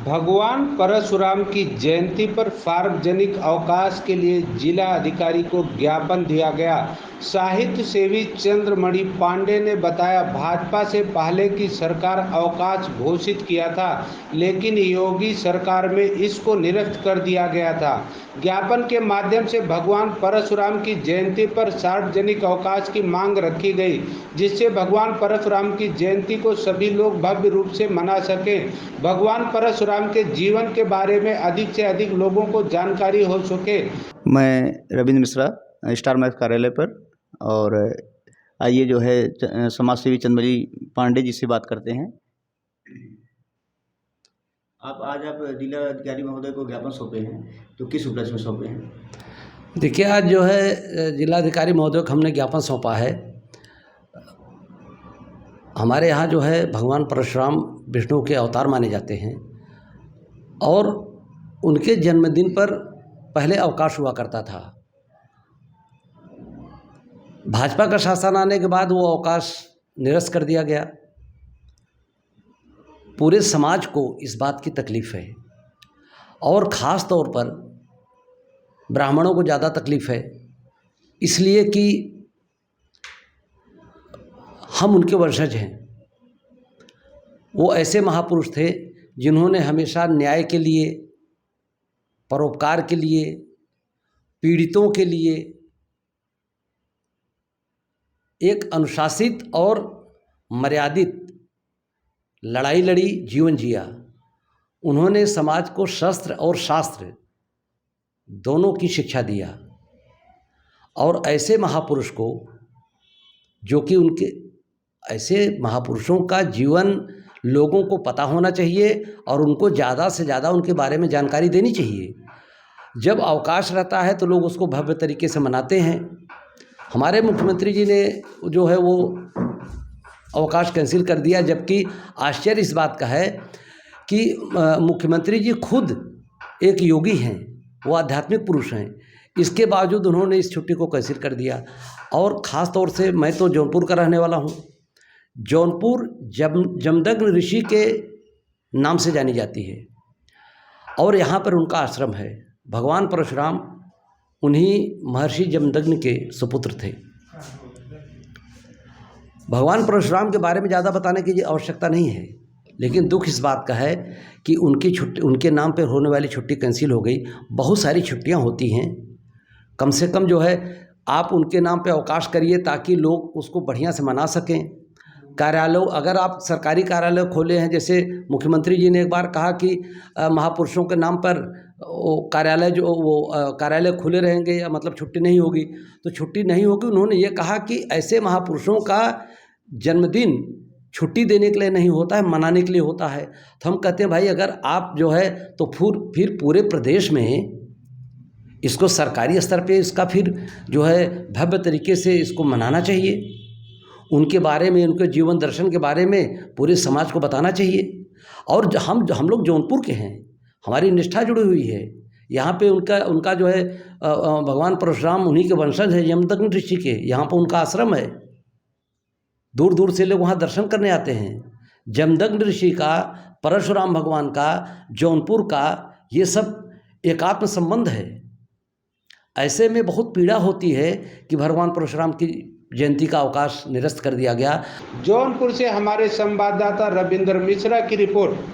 भगवान परशुराम की जयंती पर सार्वजनिक अवकाश के लिए जिला अधिकारी को ज्ञापन दिया गया। साहित्य सेवी चंद्रमणि पांडे ने बताया, भाजपा से पहले की सरकार अवकाश घोषित किया था, लेकिन योगी सरकार में इसको निरस्त कर दिया गया था। ज्ञापन के माध्यम से भगवान परशुराम की जयंती पर सार्वजनिक अवकाश की मांग रखी गई, जिससे भगवान परशुराम की जयंती को सभी लोग भव्य रूप से मना सकें। भगवान परशुराम के जीवन के बारे में अधिक से अधिक लोगों को जानकारी हो सके। मैं रविंद्र मिश्रा, स्टार मैथ कार्यालय पर, और आइए जो है समाज सेवी चंद्रमणि पांडे जी से बात करते हैं। आज आप जिला अधिकारी महोदय को ज्ञापन सौंपे हैं, तो किस उपलक्ष्य में सौंपे हैं? देखिए, आज जो है जिलाधिकारी महोदय को हमने ज्ञापन सौंपा है। हमारे यहाँ जो है भगवान परशुराम विष्णु के अवतार माने जाते हैं और उनके जन्मदिन पर पहले अवकाश हुआ करता था। भाजपा का शासन आने के बाद वो अवकाश निरस्त कर दिया गया। पूरे समाज को इस बात की तकलीफ़ है और ख़ास तौर पर ब्राह्मणों को ज़्यादा तकलीफ़ है, इसलिए कि हम उनके वंशज हैं। वो ऐसे महापुरुष थे जिन्होंने हमेशा न्याय के लिए, परोपकार के लिए, पीड़ितों के लिए एक अनुशासित और मर्यादित लड़ाई लड़ी, जीवन जिया। उन्होंने समाज को शस्त्र और शास्त्र दोनों की शिक्षा दिया और ऐसे महापुरुष को, जो कि उनके ऐसे महापुरुषों का जीवन लोगों को पता होना चाहिए और उनको ज़्यादा से ज़्यादा उनके बारे में जानकारी देनी चाहिए। जब अवकाश रहता है तो लोग उसको भव्य तरीके से मनाते हैं। हमारे मुख्यमंत्री जी ने जो है वो अवकाश कैंसिल कर दिया, जबकि आश्चर्य इस बात का है कि मुख्यमंत्री जी खुद एक योगी हैं, वो आध्यात्मिक पुरुष हैं, इसके बावजूद उन्होंने इस छुट्टी को कैंसिल कर दिया। और ख़ास तौर से मैं तो जौनपुर का रहने वाला हूँ। जौनपुर जमदग्नि ऋषि के नाम से जानी जाती है और यहाँ पर उनका आश्रम है। भगवान परशुराम उन्हीं महर्षि जमदग्नि के सुपुत्र थे। भगवान परशुराम के बारे में ज़्यादा बताने की आवश्यकता नहीं है, लेकिन दुख इस बात का है कि उनके नाम पर होने वाली छुट्टी कैंसिल हो गई। बहुत सारी छुट्टियां होती हैं, कम से कम जो है आप उनके नाम पे अवकाश करिए ताकि लोग उसको बढ़िया से मना सकें। कार्यालय, अगर आप सरकारी कार्यालय खोले हैं, जैसे मुख्यमंत्री जी ने एक बार कहा कि महापुरुषों के नाम पर कार्यालय खुले रहेंगे या मतलब छुट्टी नहीं होगी, तो छुट्टी नहीं होगी। उन्होंने ये कहा कि ऐसे महापुरुषों का जन्मदिन छुट्टी देने के लिए नहीं होता है, मनाने के लिए होता है। तो हम कहते हैं भाई, अगर आप जो है तो फिर पूरे प्रदेश में इसको सरकारी स्तर पे इसका फिर जो है भव्य तरीके से इसको मनाना चाहिए। उनके बारे में, उनके जीवन दर्शन के बारे में पूरे समाज को बताना चाहिए। और हम लोग जौनपुर के हैं, हमारी निष्ठा जुड़ी हुई है। यहाँ पे उनका जो है भगवान परशुराम उन्हीं के वंशज है, जमदग्नि ऋषि के। यहाँ पर उनका आश्रम है, दूर दूर से लोग वहाँ दर्शन करने आते हैं। जमदग्नि ऋषि का, परशुराम भगवान का, जौनपुर का, ये सब एकात्म संबंध है। ऐसे में बहुत पीड़ा होती है कि भगवान परशुराम की जयंती का अवकाश निरस्त कर दिया गया। जौनपुर से हमारे संवाददाता रविंद्र मिश्रा की रिपोर्ट।